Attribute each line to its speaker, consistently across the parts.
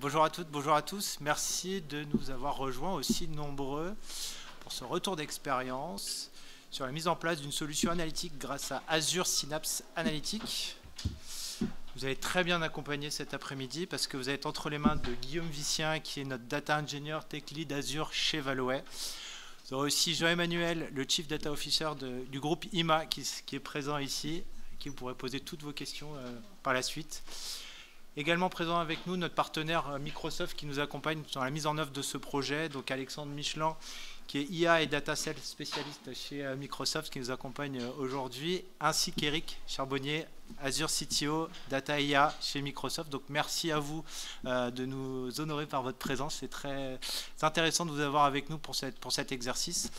Speaker 1: Bonjour à toutes, bonjour à tous. Merci de nous avoir rejoints aussi nombreux pour ce retour d'expérience sur la mise en place d'une solution analytique grâce à Azure Synapse Analytics. Vous avez très bien accompagné cet après-midi parce que vous êtes entre les mains de Guillaume Vicien qui est notre Data Engineer Tech Lead Azure chez Vallourec. Vous aurez aussi Jean-Emmanuel, le Chief Data Officer du groupe IMA qui est présent ici, à qui vous pourrez poser toutes vos questions par la suite. Également présent avec nous notre partenaire Microsoft qui nous accompagne dans la mise en œuvre de ce projet, donc Alexandre Michelin qui est IA et Data Sales spécialiste chez Microsoft qui nous accompagne aujourd'hui, ainsi qu'Éric Charbonnier, Azure CTO, Data IA chez Microsoft. Donc merci à vous de nous honorer par votre présence, c'est très intéressant de vous avoir avec nous pour cet exercice.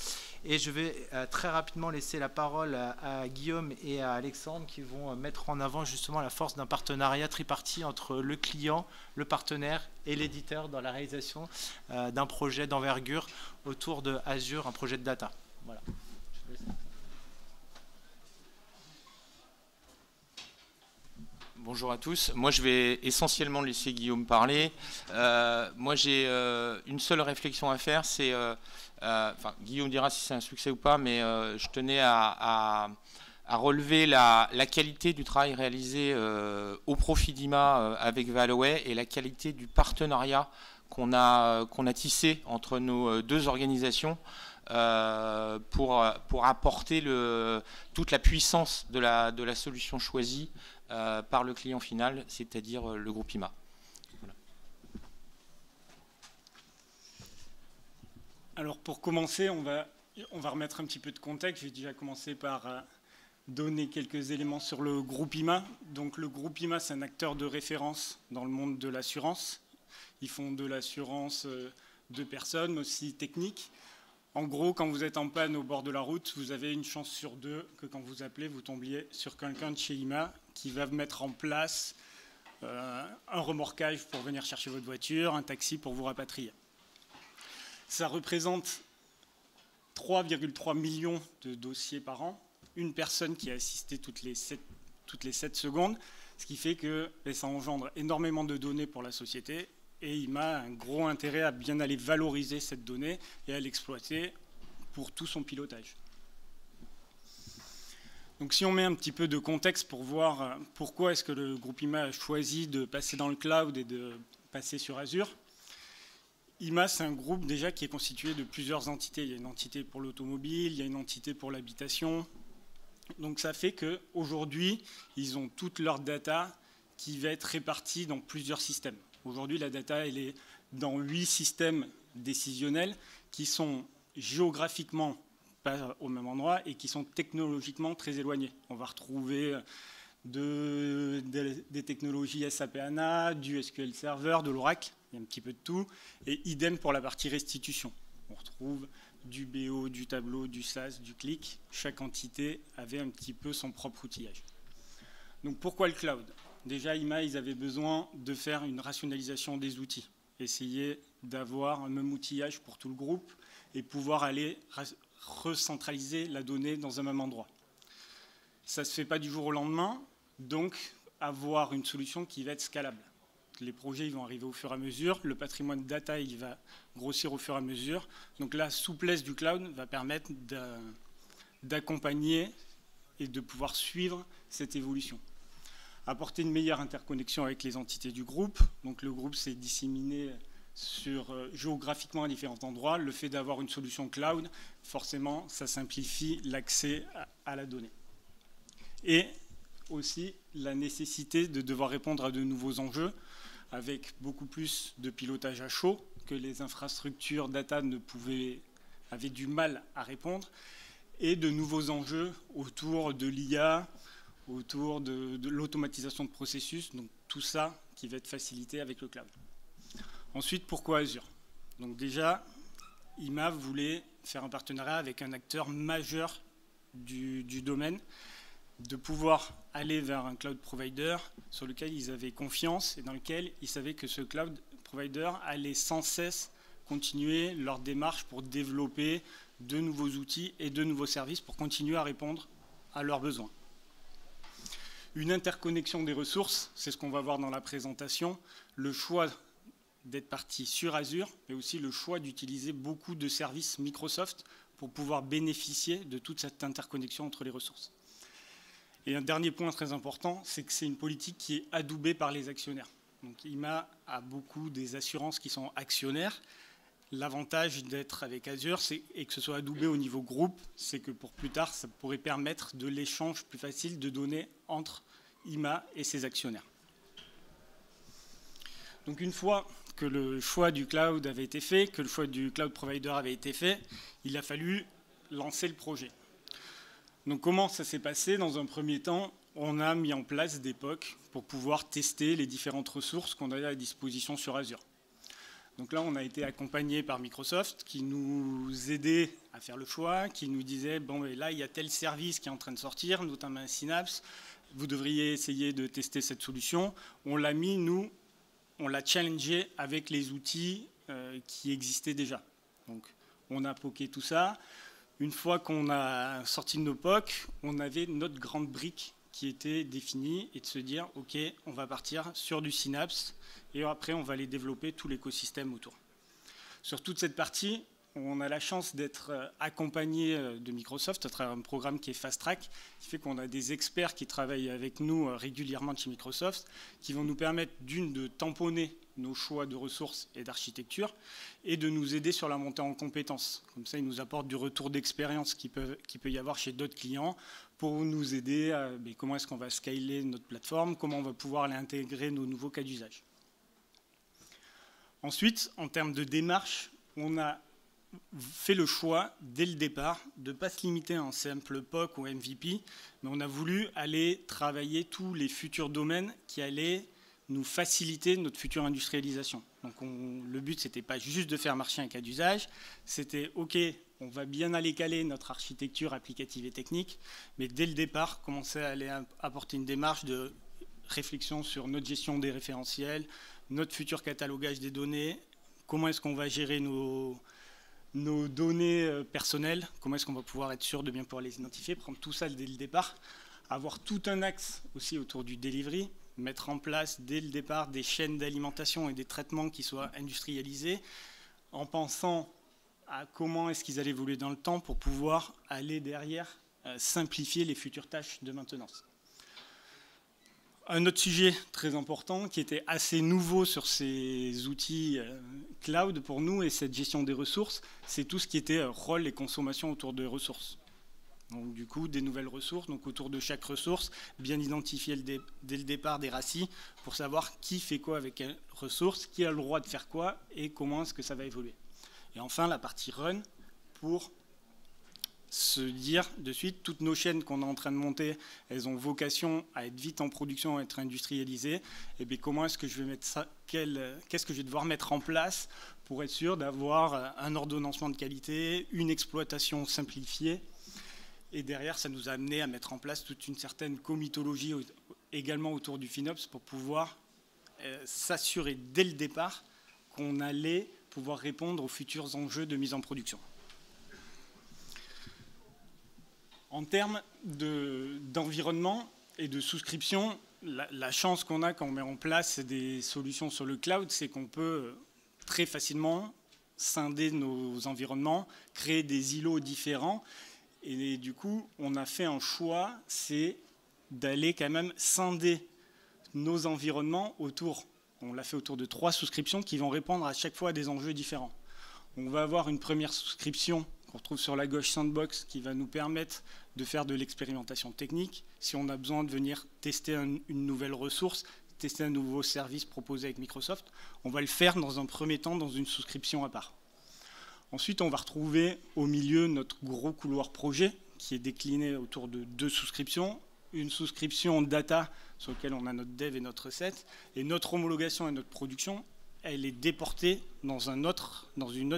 Speaker 1: Et je vais très rapidement laisser la parole à Guillaume et à Alexandre qui vont mettre en avant justement la force d'un partenariat tripartite entre le client, le partenaire et l'éditeur dans la réalisation d'un projet d'envergure autour de Azure, un projet de data. Voilà.
Speaker 2: Bonjour à tous. Moi, je vais essentiellement laisser Guillaume parler. Moi, j'ai une seule réflexion à faire, c'est... enfin, Guillaume dira si c'est un succès ou pas, mais je tenais à relever la qualité du travail réalisé au profit d'IMA avec Vallourec et la qualité du partenariat qu'on a tissé entre nos deux organisations pour apporter toute la puissance de la solution choisie par le client final, c'est-à-dire le groupe IMA. Voilà.
Speaker 3: Alors pour commencer, on va remettre un petit peu de contexte. Je vais déjà commencer par donner quelques éléments sur le groupe IMA. Donc le groupe IMA, c'est un acteur de référence dans le monde de l'assurance. Ils font de l'assurance de personnes, aussi technique. En gros, quand vous êtes en panne au bord de la route, vous avez une chance sur deux que quand vous appelez, vous tombiez sur quelqu'un de chez IMA qui va mettre en place un remorquage pour venir chercher votre voiture, un taxi pour vous rapatrier. Ça représente 3,3 millions de dossiers par an, une personne qui est assistée toutes les 7 secondes, ce qui fait que ça engendre énormément de données pour la société. Et IMA a un gros intérêt à bien aller valoriser cette donnée et à l'exploiter pour tout son pilotage. Donc si on met un petit peu de contexte pour voir pourquoi est-ce que le groupe IMA a choisi de passer dans le cloud et de passer sur Azure. IMA, c'est un groupe déjà qui est constitué de plusieurs entités. Il y a une entité pour l'automobile, il y a une entité pour l'habitation. Donc ça fait qu'aujourd'hui, ils ont toute leur data qui va être répartie dans plusieurs systèmes. Aujourd'hui, la data, elle est dans 8 systèmes décisionnels qui sont géographiquement pas au même endroit et qui sont technologiquement très éloignés. On va retrouver des technologies SAP HANA, du SQL Server, de l'Oracle, il y a un petit peu de tout, et idem pour la partie restitution. On retrouve du BO, du tableau, du SAS, du Qlik. Chaque entité avait un petit peu son propre outillage. Donc pourquoi le cloud ? Déjà, IMA, ils avaient besoin de faire une rationalisation des outils, essayer d'avoir un même outillage pour tout le groupe et pouvoir aller recentraliser la donnée dans un même endroit. Ça ne se fait pas du jour au lendemain, donc avoir une solution qui va être scalable. Les projets ils vont arriver au fur et à mesure, le patrimoine data il va grossir au fur et à mesure, donc la souplesse du cloud va permettre d'accompagner et de pouvoir suivre cette évolution. Apporter une meilleure interconnexion avec les entités du groupe. Donc le groupe s'est disséminé géographiquement à différents endroits. Le fait d'avoir une solution cloud, forcément, ça simplifie l'accès à la donnée. Et aussi la nécessité de devoir répondre à de nouveaux enjeux avec beaucoup plus de pilotage à chaud que les infrastructures data avaient du mal à répondre et de nouveaux enjeux autour de l'IA, autour de l'automatisation de processus, donc tout ça qui va être facilité avec le cloud. Ensuite, pourquoi Azure? Donc déjà, IMA voulait faire un partenariat avec un acteur majeur du domaine, de pouvoir aller vers un cloud provider sur lequel ils avaient confiance et dans lequel ils savaient que ce cloud provider allait sans cesse continuer leur démarche pour développer de nouveaux outils et de nouveaux services pour continuer à répondre à leurs besoins. Une interconnexion des ressources, c'est ce qu'on va voir dans la présentation. Le choix d'être parti sur Azure, mais aussi le choix d'utiliser beaucoup de services Microsoft pour pouvoir bénéficier de toute cette interconnexion entre les ressources. Et un dernier point très important, c'est que c'est une politique qui est adoubée par les actionnaires. Donc IMA a beaucoup des assurances qui sont actionnaires. L'avantage d'être avec Azure et que ce soit adoubé au niveau groupe, c'est que pour plus tard, ça pourrait permettre de l'échange plus facile de données entre IMA et ses actionnaires. Donc une fois que le choix du cloud avait été fait, que le choix du cloud provider avait été fait, il a fallu lancer le projet. Donc comment ça s'est passé? Dans un premier temps, on a mis en place des POC pour pouvoir tester les différentes ressources qu'on avait à disposition sur Azure. Donc là, on a été accompagné par Microsoft qui nous aidait à faire le choix, qui nous disait, bon, là, il y a tel service qui est en train de sortir, notamment Synapse, vous devriez essayer de tester cette solution. On l'a mis, nous, on l'a challengé avec les outils qui existaient déjà. Donc, on a poké tout ça. Une fois qu'on a sorti de nos POC, on avait notre grande brique qui était définie et de se dire, OK, on va partir sur du Synapse et après, on va aller développer tout l'écosystème autour. Sur toute cette partie, on a la chance d'être accompagné de Microsoft à travers un programme qui est Fast Track, qui fait qu'on a des experts qui travaillent avec nous régulièrement de chez Microsoft, qui vont nous permettre d'une, de tamponner nos choix de ressources et d'architecture, et de nous aider sur la montée en compétences. Comme ça, ils nous apportent du retour d'expérience qu'il peut y avoir chez d'autres clients pour nous aider à comment est-ce qu'on va scaler notre plateforme, comment on va pouvoir aller intégrer nos nouveaux cas d'usage. Ensuite, en termes de démarche, on a fait le choix, dès le départ, de ne pas se limiter à un simple POC ou MVP, mais on a voulu aller travailler tous les futurs domaines qui allaient nous faciliter notre future industrialisation. Donc le but, ce n'était pas juste de faire marcher un cas d'usage, c'était OK, on va bien aller caler notre architecture applicative et technique, mais dès le départ, commencer à aller apporter une démarche de réflexion sur notre gestion des référentiels, notre futur catalogage des données, comment est-ce qu'on va gérer nos données personnelles, comment est-ce qu'on va pouvoir être sûr de bien pouvoir les identifier, prendre tout ça dès le départ, avoir tout un axe aussi autour du delivery, mettre en place dès le départ des chaînes d'alimentation et des traitements qui soient industrialisés, en pensant à comment est-ce qu'ils allaient évoluer dans le temps pour pouvoir aller derrière simplifier les futures tâches de maintenance. Un autre sujet très important qui était assez nouveau sur ces outils cloud pour nous et cette gestion des ressources, c'est tout ce qui était rôle et consommation autour des ressources. Donc du coup, des nouvelles ressources, donc autour de chaque ressource, bien identifier dès le départ des RACI pour savoir qui fait quoi avec quelle ressource, qui a le droit de faire quoi et comment est-ce que ça va évoluer. Et enfin, la partie run pour se dire de suite, toutes nos chaînes qu'on est en train de monter, elles ont vocation à être vite en production, à être industrialisées. Et bien comment est-ce que je vais mettre ça, qu'est-ce que je vais devoir mettre en place pour être sûr d'avoir un ordonnancement de qualité, une exploitation simplifiée. Et derrière, ça nous a amené à mettre en place toute une certaine comitologie également autour du FinOps pour pouvoir s'assurer dès le départ qu'on allait pouvoir répondre aux futurs enjeux de mise en production. En termes d'environnement et de souscription, la chance qu'on a quand on met en place des solutions sur le cloud, c'est qu'on peut très facilement scinder nos environnements, créer des îlots différents. Et du coup, on a fait un choix, c'est d'aller quand même scinder nos environnements autour. On l'a fait autour de 3 souscriptions qui vont répondre à chaque fois à des enjeux différents. On va avoir une première souscription qu'on retrouve sur la gauche Sandbox qui va nous permettre de faire de l'expérimentation technique. Si on a besoin de venir tester une nouvelle ressource, tester un nouveau service proposé avec Microsoft, on va le faire dans un premier temps dans une souscription à part. Ensuite, on va retrouver au milieu notre gros couloir projet qui est décliné autour de 2 souscriptions. Une souscription data sur laquelle on a notre dev et notre recette. Et notre homologation et notre production, elle est déportée dans une autre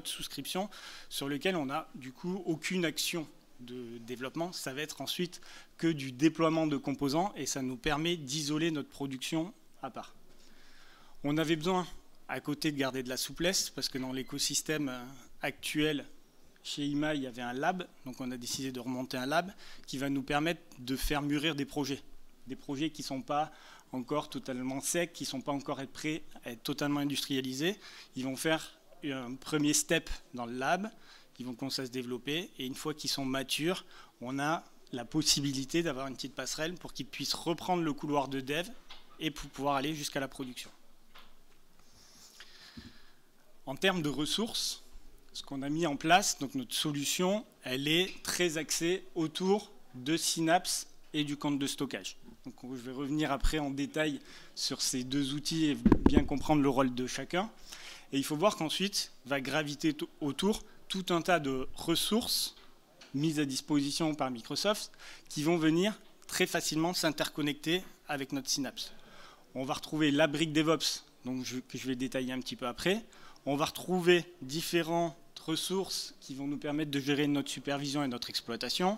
Speaker 3: souscription sur laquelle on n'a du coup aucune action de développement. Ça va être ensuite que du déploiement de composants et ça nous permet d'isoler notre production à part. On avait besoin à côté de garder de la souplesse parce que dans l'écosystème actuel chez IMA, il y avait un lab, donc on a décidé de remonter un lab qui va nous permettre de faire mûrir des projets qui ne sont pas encore totalement secs, qui ne sont pas encore prêts à être totalement industrialisés. Ils vont faire un premier step dans le lab, ils vont commencer à se développer, et une fois qu'ils sont matures, on a la possibilité d'avoir une petite passerelle pour qu'ils puissent reprendre le couloir de dev et pour pouvoir aller jusqu'à la production. En termes de ressources, ce qu'on a mis en place, donc notre solution, elle est très axée autour de Synapse et du compte de stockage. Donc je vais revenir après en détail sur ces deux outils et bien comprendre le rôle de chacun. Et il faut voir qu'ensuite va graviter autour tout un tas de ressources mises à disposition par Microsoft qui vont venir très facilement s'interconnecter avec notre Synapse. On va retrouver la brique DevOps, donc que je vais détailler un petit peu après. On va retrouver différentes ressources qui vont nous permettre de gérer notre supervision et notre exploitation,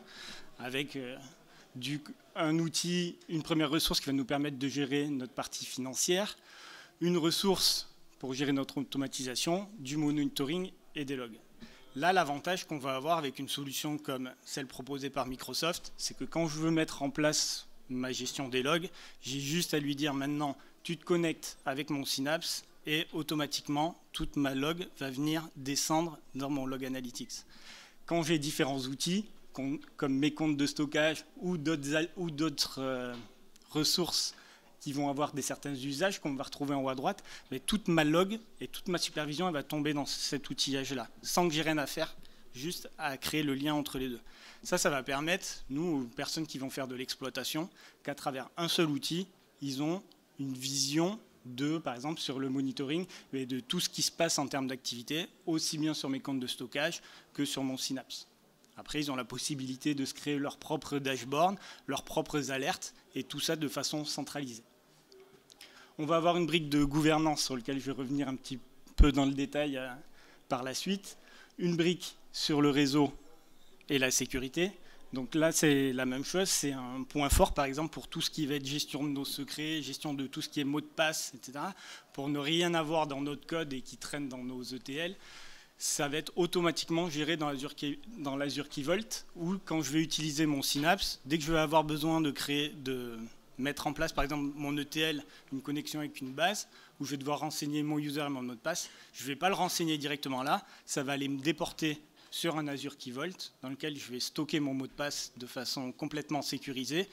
Speaker 3: avec un outil, une première ressource qui va nous permettre de gérer notre partie financière, une ressource pour gérer notre automatisation, du monitoring et des logs. Là, l'avantage qu'on va avoir avec une solution comme celle proposée par Microsoft, c'est que quand je veux mettre en place ma gestion des logs, j'ai juste à lui dire maintenant, tu te connectes avec mon Synapse et automatiquement, toute ma log va venir descendre dans mon log analytics. Quand j'ai différents outils, comme mes comptes de stockage ou d'autres ressources qui vont avoir certains usages qu'on va retrouver en haut à droite, mais toute ma log et toute ma supervision elle va tomber dans cet outillage-là, sans que j'ai rien à faire, juste à créer le lien entre les deux. Ça va permettre, nous, aux personnes qui vont faire de l'exploitation, qu'à travers un seul outil, ils ont une vision par exemple, sur le monitoring et de tout ce qui se passe en termes d'activité, aussi bien sur mes comptes de stockage que sur mon Synapse. Après, ils ont la possibilité de se créer leur propre dashboard, leurs propres alertes, et tout ça de façon centralisée. On va avoir une brique de gouvernance sur laquelle je vais revenir un petit peu dans le détail par la suite. Une brique sur le réseau et la sécurité. Donc là, c'est la même chose. C'est un point fort, par exemple, pour tout ce qui va être gestion de nos secrets, gestion de tout ce qui est mot de passe, etc. Pour ne rien avoir dans notre code et qui traîne dans nos ETL, ça va être automatiquement géré dans l'Azure Key Vault, ou quand je vais utiliser mon Synapse, dès que je vais avoir besoin de mettre en place, par exemple, mon ETL, une connexion avec une base, où je vais devoir renseigner mon user et mon mot de passe, je ne vais pas le renseigner directement là, ça va aller me déporter sur un Azure Key Vault, dans lequel je vais stocker mon mot de passe de façon complètement sécurisée.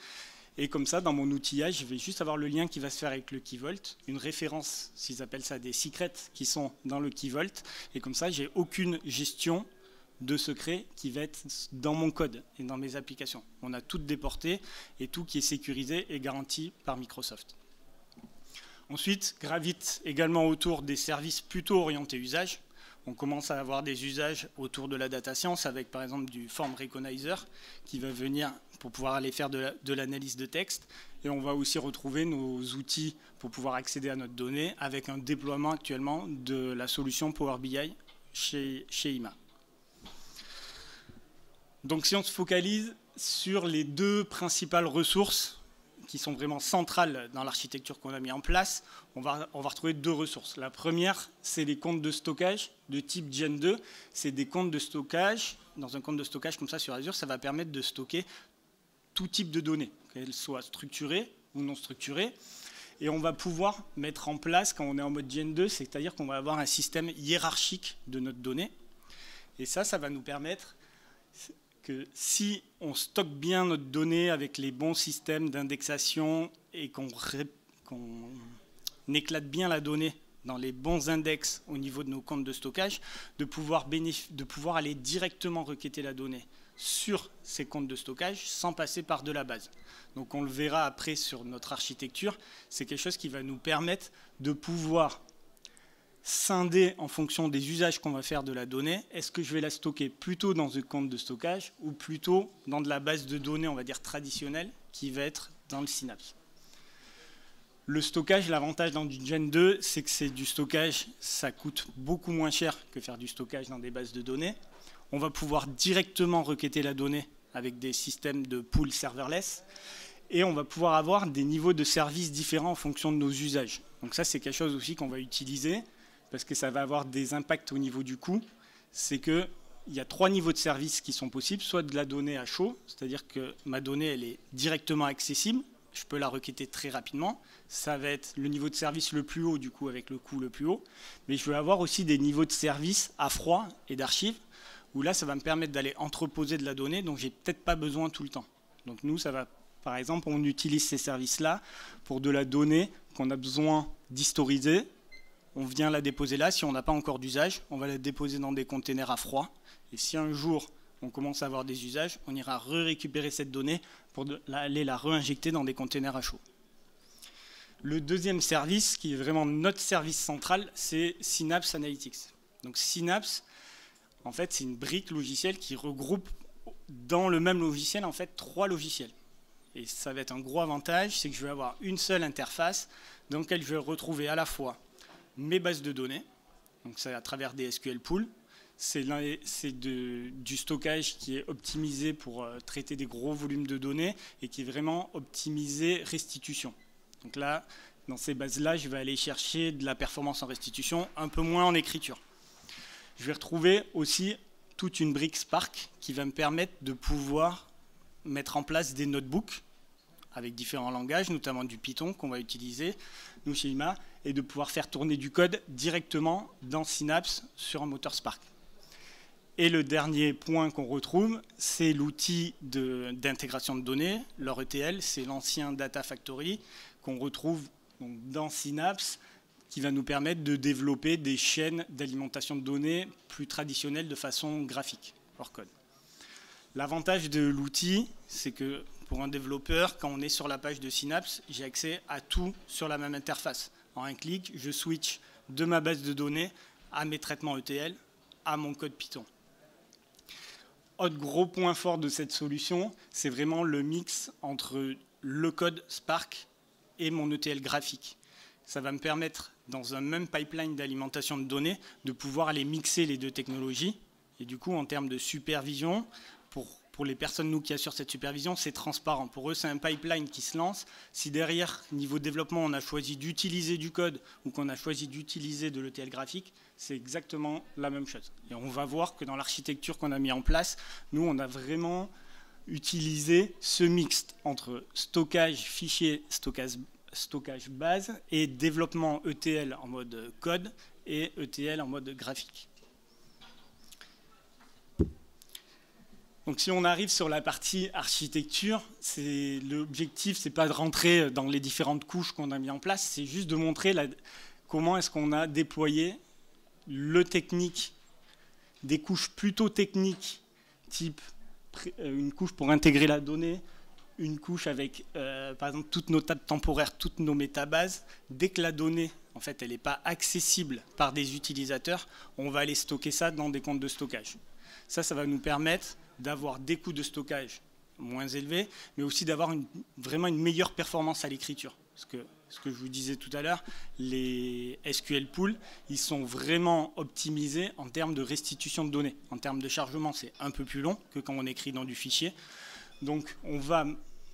Speaker 3: Et comme ça, dans mon outillage, je vais juste avoir le lien qui va se faire avec le Key Vault, une référence, s'ils appellent ça des secrets, qui sont dans le Key Vault. Et comme ça, j'ai aucune gestion de secrets qui va être dans mon code et dans mes applications. On a tout déporté et tout qui est sécurisé et garanti par Microsoft. Ensuite, gravite également autour des services plutôt orientés usage. On commence à avoir des usages autour de la data science avec par exemple du Form Recognizer qui va venir pour pouvoir aller faire de l'analyse de texte. Et on va aussi retrouver nos outils pour pouvoir accéder à notre donnée avec un déploiement actuellement de la solution Power BI chez IMA. Donc si on se focalise sur les deux principales ressources qui sont vraiment centrales dans l'architecture qu'on a mis en place, on va retrouver deux ressources. La première, c'est les comptes de stockage de type Gen 2. C'est des comptes de stockage. Dans un compte de stockage comme ça sur Azure, ça va permettre de stocker tout type de données, qu'elles soient structurées ou non structurées. Et on va pouvoir mettre en place, quand on est en mode Gen 2, c'est-à-dire qu'on va avoir un système hiérarchique de notre donnée. Et ça va nous permettre que si on stocke bien notre donnée avec les bons systèmes d'indexation et qu'on éclate bien la donnée dans les bons index au niveau de nos comptes de stockage, de pouvoir aller directement requêter la donnée sur ces comptes de stockage sans passer par de la base. Donc on le verra après sur notre architecture, c'est quelque chose qui va nous permettre de pouvoir scinder en fonction des usages qu'on va faire de la donnée. Est-ce que je vais la stocker plutôt dans un compte de stockage ou plutôt dans de la base de données, on va dire traditionnelle, qui va être dans le Synapse. Le stockage, l'avantage dans du Gen 2, c'est que c'est du stockage, ça coûte beaucoup moins cher que faire du stockage dans des bases de données. On va pouvoir directement requêter la donnée avec des systèmes de pool serverless. Et on va pouvoir avoir des niveaux de services différents en fonction de nos usages. Donc ça, c'est quelque chose aussi qu'on va utiliser, parce que ça va avoir des impacts au niveau du coût. C'est qu'il y a 3 niveaux de services qui sont possibles, soit de la donnée à chaud, c'est-à-dire que ma donnée elle est directement accessible je peux la requêter très rapidement. Ça va être le niveau de service le plus haut, du coup, avec le coût le plus haut. Mais je vais avoir aussi des niveaux de service à froid et d'archives, où là, ça va me permettre d'aller entreposer de la donnée, donc j'ai peut-être pas besoin tout le temps. Donc nous, ça va, par exemple, on utilise ces services-là pour de la donnée qu'on a besoin d'historiser. On vient la déposer là. Si on n'a pas encore d'usage, on va la déposer dans des containers à froid. Et si un jour, on commence à avoir des usages, on ira récupérer cette donnée pour aller la réinjecter dans des containers à chaud. Le deuxième service, qui est vraiment notre service central, c'est Synapse Analytics. Donc Synapse, en fait, c'est une brique logicielle qui regroupe dans le même logiciel, en fait, 3 logiciels. Et ça va être un gros avantage, c'est que je vais avoir une seule interface dans laquelle je vais retrouver à la fois mes bases de données, donc c'est à travers des SQL pools, c'est du stockage qui est optimisé pour traiter des gros volumes de données et qui est vraiment optimisé restitution. Donc là, dans ces bases-là, je vais aller chercher de la performance en restitution, un peu moins en écriture. Je vais retrouver aussi toute une brique Spark qui va me permettre de pouvoir mettre en place des notebooks avec différents langages, notamment du Python qu'on va utiliser, nous chez IMA, et de pouvoir faire tourner du code directement dans Synapse sur un moteur Spark. Et le dernier point qu'on retrouve, c'est l'outil d'intégration de données, leur ETL, c'est l'ancien Data Factory qu'on retrouve donc dans Synapse, qui va nous permettre de développer des chaînes d'alimentation de données plus traditionnelles de façon graphique, hors code. L'avantage de l'outil, c'est que pour un développeur, quand on est sur la page de Synapse, j'ai accès à tout sur la même interface. En un clic, je switch de ma base de données à mes traitements ETL, à mon code Python. Autre gros point fort de cette solution, c'est vraiment le mix entre le code Spark et mon ETL graphique. Ça va me permettre, dans un même pipeline d'alimentation de données, de pouvoir aller mixer les deux technologies. Et du coup, en termes de supervision, pour les personnes nous qui assurent cette supervision, c'est transparent. Pour eux, c'est un pipeline qui se lance. Si derrière, niveau développement, on a choisi d'utiliser du code ou qu'on a choisi d'utiliser de l'ETL graphique, c'est exactement la même chose. Et on va voir que dans l'architecture qu'on a mis en place, nous, on a vraiment utilisé ce mixte entre stockage fichier, stockage base et développement ETL en mode code et ETL en mode graphique. Donc si on arrive sur la partie architecture, l'objectif, c'est pas de rentrer dans les différentes couches qu'on a mis en place, c'est juste de montrer comment est-ce qu'on a déployé le technique, des couches plutôt techniques, type une couche pour intégrer la donnée, une couche avec, par exemple, toutes nos tables temporaires, toutes nos métabases. Dès que la donnée, en fait, elle n'est pas accessible par des utilisateurs, on va aller stocker ça dans des comptes de stockage. Ça va nous permettre d'avoir des coûts de stockage moins élevés, mais aussi d'avoir vraiment une meilleure performance à l'écriture. Parce que ce que je vous disais tout à l'heure, les SQL pools, ils sont vraiment optimisés en termes de restitution de données. En termes de chargement, c'est un peu plus long que quand on écrit dans du fichier. Donc, on va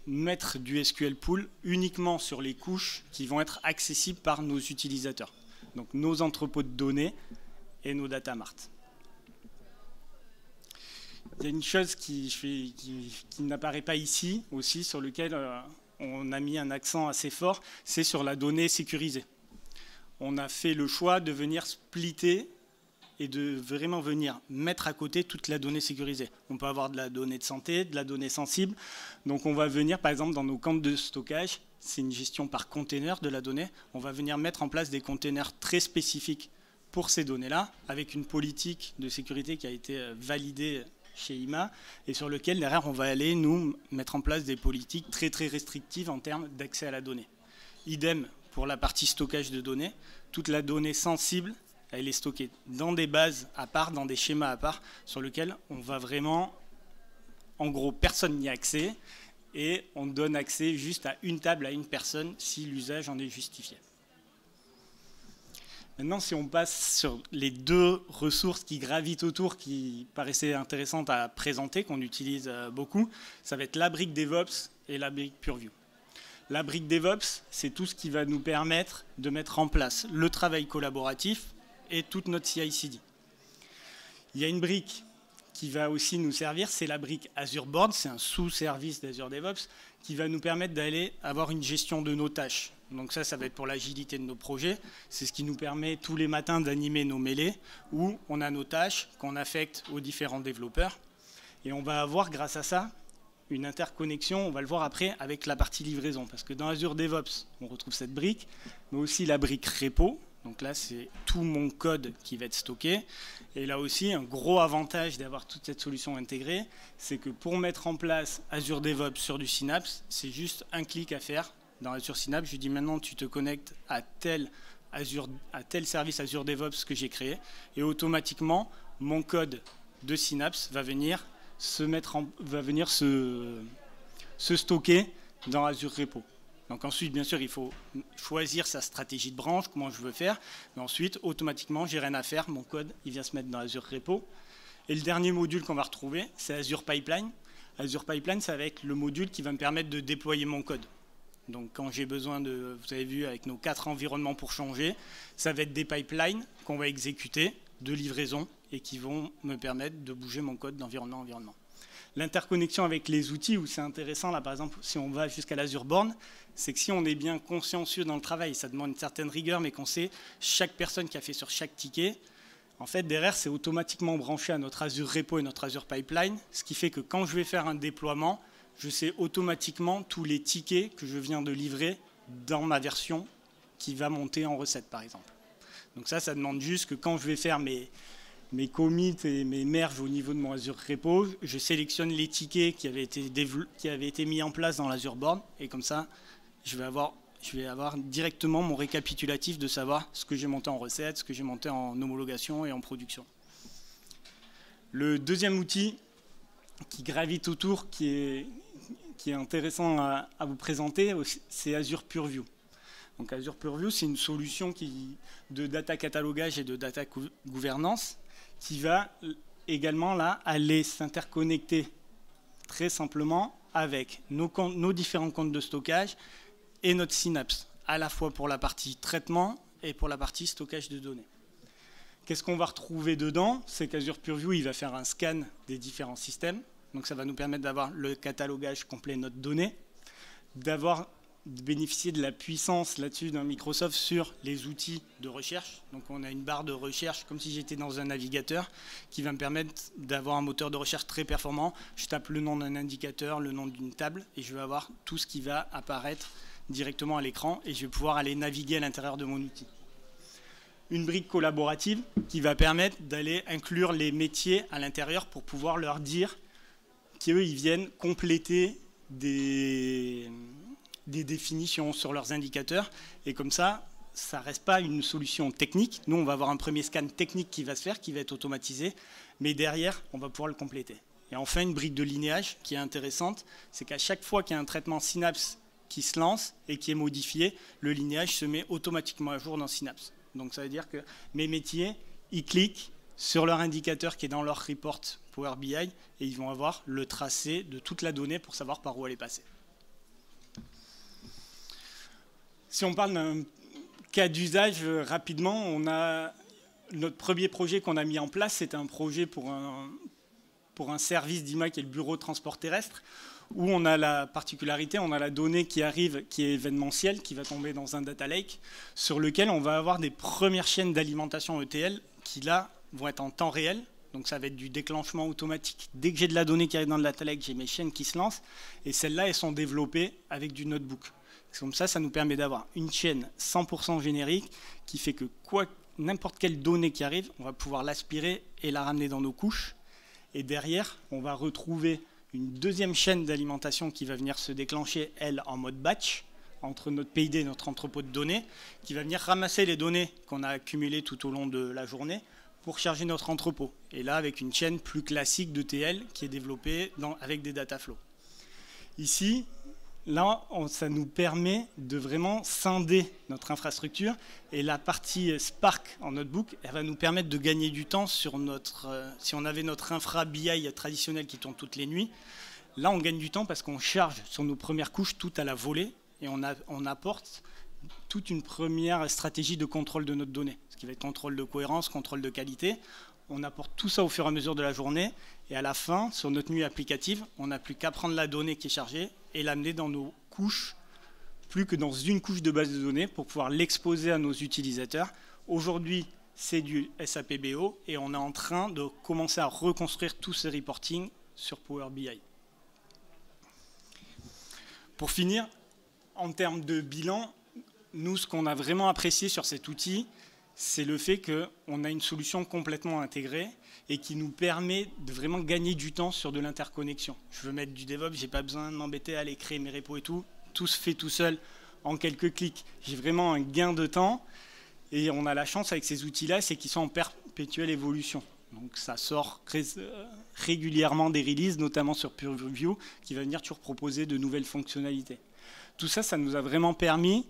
Speaker 3: mettre du SQL pool uniquement sur les couches qui vont être accessibles par nos utilisateurs. Donc, nos entrepôts de données et nos data marts. Il y a une chose qui n'apparaît pas ici aussi, sur lequel on a mis un accent assez fort, c'est sur la donnée sécurisée. On a fait le choix de venir splitter et de vraiment venir mettre à côté toute la donnée sécurisée. On peut avoir de la donnée de santé, de la donnée sensible. Donc on va venir, par exemple, dans nos comptes de stockage, c'est une gestion par container de la donnée, on va venir mettre en place des containers très spécifiques pour ces données-là, avec une politique de sécurité qui a été validée chez IMA, et sur lequel, derrière, on va aller, nous, mettre en place des politiques très, très restrictives en termes d'accès à la donnée. Idem pour la partie stockage de données. Toute la donnée sensible, elle est stockée dans des bases à part, dans des schémas à part, sur lesquels on va vraiment, en gros, personne n'y a accès, et on donne accès juste à une table, à une personne, si l'usage en est justifié. Maintenant, si on passe sur les deux ressources qui gravitent autour, qui paraissaient intéressantes à présenter, qu'on utilise beaucoup, ça va être la brique DevOps et la brique Purview. La brique DevOps, c'est tout ce qui va nous permettre de mettre en place le travail collaboratif et toute notre CI/CD. Il y a une brique qui va aussi nous servir, c'est la brique Azure Board, c'est un sous-service d'Azure DevOps, qui va nous permettre d'aller avoir une gestion de nos tâches. Donc ça va être pour l'agilité de nos projets. C'est ce qui nous permet tous les matins d'animer nos mêlées où on a nos tâches qu'on affecte aux différents développeurs. Et on va avoir, grâce à ça, une interconnexion, on va le voir après, avec la partie livraison. Parce que dans Azure DevOps, on retrouve cette brique, mais aussi la brique repo. Donc là, c'est tout mon code qui va être stocké. Et là aussi, un gros avantage d'avoir toute cette solution intégrée, c'est que pour mettre en place Azure DevOps sur du Synapse, c'est juste un clic à faire. Dans Azure Synapse, je dis maintenant, tu te connectes à tel service Azure DevOps que j'ai créé. Et automatiquement, mon code de Synapse va venir se stocker dans Azure Repo. Donc ensuite, bien sûr, il faut choisir sa stratégie de branche, comment je veux faire. Mais ensuite, automatiquement, j'ai rien à faire. Mon code, il vient se mettre dans Azure Repo. Et le dernier module qu'on va retrouver, c'est Azure Pipeline. Azure Pipeline, ça va être le module qui va me permettre de déployer mon code. Donc quand j'ai besoin de, vous avez vu, avec nos 4 environnements pour changer, ça va être des pipelines qu'on va exécuter de livraison et qui vont me permettre de bouger mon code d'environnement en environnement. L'interconnexion avec les outils, où c'est intéressant, là par exemple, si on va jusqu'à l'Azure Born, c'est que si on est bien consciencieux dans le travail, ça demande une certaine rigueur, mais qu'on sait chaque personne qui a fait sur chaque ticket, en fait derrière c'est automatiquement branché à notre Azure Repo et notre Azure Pipeline, ce qui fait que quand je vais faire un déploiement, je sais automatiquement tous les tickets que je viens de livrer dans ma version qui va monter en recette par exemple. Donc ça demande juste que quand je vais faire mes commits et mes merges au niveau de mon Azure Repo, je sélectionne les tickets qui avaient été mis en place dans l'Azure Board et comme ça, je vais avoir directement mon récapitulatif de savoir ce que j'ai monté en recette, ce que j'ai monté en homologation et en production. Le deuxième outil qui gravite autour, qui est intéressant à vous présenter, c'est Azure Purview. Donc Azure Purview, c'est une solution de data catalogage et de data gouvernance qui va également là aller s'interconnecter très simplement avec nos différents comptes de stockage et notre Synapse, à la fois pour la partie traitement et pour la partie stockage de données. Qu'est-ce qu'on va retrouver dedans? C'est qu'Azure Purview, il va faire un scan des différents systèmes. Donc ça va nous permettre d'avoir le catalogage complet de notre donnée, de bénéficier de la puissance là-dessus d'un Microsoft sur les outils de recherche. Donc on a une barre de recherche comme si j'étais dans un navigateur qui va me permettre d'avoir un moteur de recherche très performant. Je tape le nom d'un indicateur, le nom d'une table et je vais avoir tout ce qui va apparaître directement à l'écran et je vais pouvoir aller naviguer à l'intérieur de mon outil. Une brique collaborative qui va permettre d'aller inclure les métiers à l'intérieur pour pouvoir leur dire qu'eux, ils viennent compléter des définitions sur leurs indicateurs. Et comme ça ne reste pas une solution technique. Nous, on va avoir un premier scan technique qui va se faire, qui va être automatisé. Mais derrière, on va pouvoir le compléter. Et enfin, une brique de linéage qui est intéressante, c'est qu'à chaque fois qu'il y a un traitement Synapse qui se lance et qui est modifié, le linéage se met automatiquement à jour dans Synapse. Donc ça veut dire que mes métiers, ils cliquent sur leur indicateur qui est dans leur report Power BI et ils vont avoir le tracé de toute la donnée pour savoir par où elle est passée. Si on parle d'un cas d'usage rapidement, on a notre premier projet qu'on a mis en place, c'était un projet pour un service d'IMA qui est le bureau de transport terrestre, où on a la particularité, on a la donnée qui arrive, qui est événementielle, qui va tomber dans un data lake, sur lequel on va avoir des premières chaînes d'alimentation ETL qui là vont être en temps réel. Donc ça va être du déclenchement automatique. Dès que j'ai de la donnée qui arrive dans le data lake, j'ai mes chaînes qui se lancent. Et celles-là, elles sont développées avec du notebook. Comme ça nous permet d'avoir une chaîne 100% générique qui fait que n'importe quelle donnée qui arrive, on va pouvoir l'aspirer et la ramener dans nos couches. Et derrière, on va retrouver une deuxième chaîne d'alimentation qui va venir se déclencher, elle, en mode batch, entre notre PID et notre entrepôt de données, qui va venir ramasser les données qu'on a accumulées tout au long de la journée pour charger notre entrepôt. Et là, avec une chaîne plus classique d'ETL qui est développée avec des data flows. Ici, là, ça nous permet de vraiment scinder notre infrastructure. Et la partie Spark en notebook, elle va nous permettre de gagner du temps sur si on avait notre infra BI traditionnel qui tourne toutes les nuits. Là, on gagne du temps parce qu'on charge sur nos premières couches tout à la volée et on apporte toute une première stratégie de contrôle de notre donnée. Ce qui va être contrôle de cohérence, contrôle de qualité. on apporte tout ça au fur et à mesure de la journée, et à la fin, sur notre nuit applicative, on n'a plus qu'à prendre la donnée qui est chargée et l'amener dans nos couches, plus que dans une couche de base de données, pour pouvoir l'exposer à nos utilisateurs. Aujourd'hui, c'est du SAPBO, et on est en train de commencer à reconstruire tous ces reportings sur Power BI. Pour finir, en termes de bilan, nous, ce qu'on a vraiment apprécié sur cet outil, c'est le fait qu'on a une solution complètement intégrée et qui nous permet de vraiment gagner du temps sur de l'interconnexion. Je veux mettre du DevOps, je n'ai pas besoin de m'embêter à aller créer mes repos et tout. Tout se fait tout seul en quelques clics. J'ai vraiment un gain de temps et on a la chance avec ces outils-là, c'est qu'ils sont en perpétuelle évolution. Donc ça sort régulièrement des releases, notamment sur PureView, qui va venir toujours proposer de nouvelles fonctionnalités. Tout ça, ça nous a vraiment permis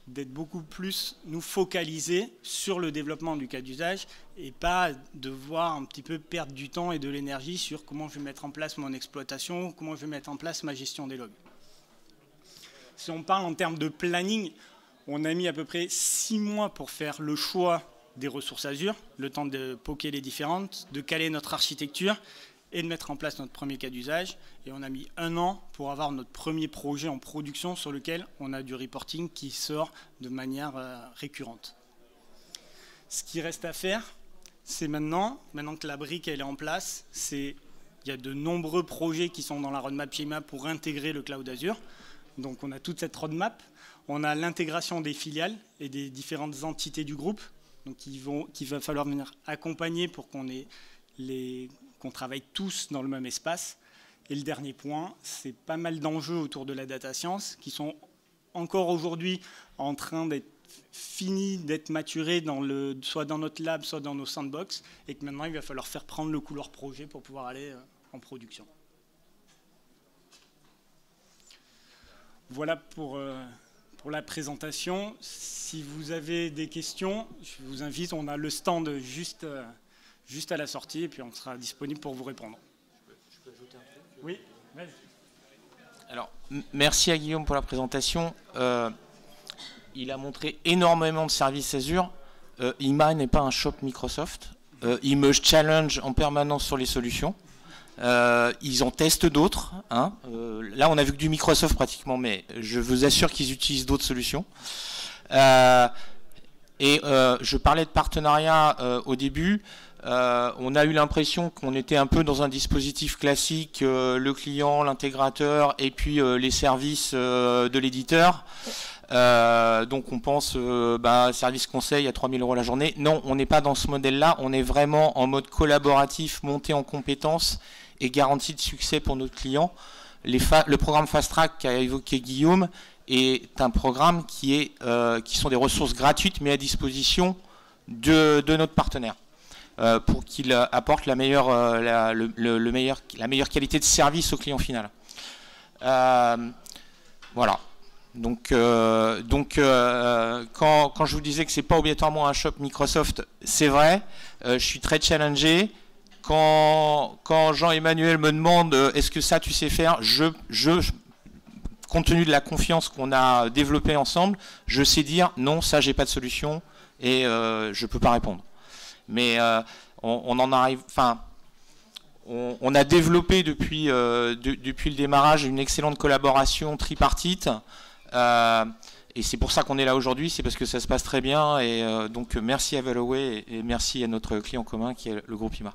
Speaker 3: d'être beaucoup plus nous focaliser sur le développement du cas d'usage et pas devoir un petit peu perdre du temps et de l'énergie sur comment je vais mettre en place mon exploitation, comment je vais mettre en place ma gestion des logs. Si on parle en termes de planning, on a mis à peu près 6 mois pour faire le choix des ressources Azure, le temps de poker les différentes, de caler notre architecture et de mettre en place notre premier cas d'usage. Et on a mis 1 an pour avoir notre premier projet en production sur lequel on a du reporting qui sort de manière récurrente. Ce qui reste à faire, c'est maintenant que la brique elle est en place, il y a de nombreux projets qui sont dans la roadmap Schéma pour intégrer le cloud Azure. Donc on a toute cette roadmap, on a l'intégration des filiales et des différentes entités du groupe, donc qu'il va falloir venir accompagner pour qu'on travaille tous dans le même espace. Et le dernier point, c'est pas mal d'enjeux autour de la data science qui sont encore aujourd'hui en train d'être finis, d'être maturés soit dans notre lab, soit dans nos sandbox, et que maintenant il va falloir faire prendre le coup leur projet pour pouvoir aller en production. Voilà pour la présentation. Si vous avez des questions, je vous invite, on a le stand juste à la sortie et puis on sera disponible pour vous répondre.
Speaker 2: Je peux ajouter un truc ?
Speaker 3: Oui, vas-y.
Speaker 2: Alors, merci à Guillaume pour la présentation. Il a montré énormément de services Azure. IMA n'est pas un shop Microsoft. Il me challenge en permanence sur les solutions. Ils en testent d'autres. Hein. Là, on a vu que du Microsoft pratiquement, mais je vous assure qu'ils utilisent d'autres solutions. Je parlais de partenariat au début. On a eu l'impression qu'on était un peu dans un dispositif classique, le client, l'intégrateur et puis les services de l'éditeur. Donc on pense service conseil à 3 000 € la journée. Non, on n'est pas dans ce modèle-là. On est vraiment en mode collaboratif, monté en compétences et garantie de succès pour notre client. Le programme Fast Track qu'a évoqué Guillaume est un programme qui sont des ressources gratuites mais à disposition de notre partenaire. Pour qu'il apporte la meilleure qualité de service au client final. Voilà. Donc, quand je vous disais que c'est pas obligatoirement un shop Microsoft, c'est vrai. Je suis très challengé. Quand Jean-Emmanuel me demande est-ce que ça tu sais faire, compte tenu de la confiance qu'on a développée ensemble, je sais dire non, ça j'ai pas de solution et je peux pas répondre. Mais on en arrive. Enfin, on a développé depuis le démarrage une excellente collaboration tripartite. Et c'est pour ça qu'on est là aujourd'hui, c'est parce que ça se passe très bien. Et donc merci à Valoway et merci à notre client commun qui est le groupe IMA.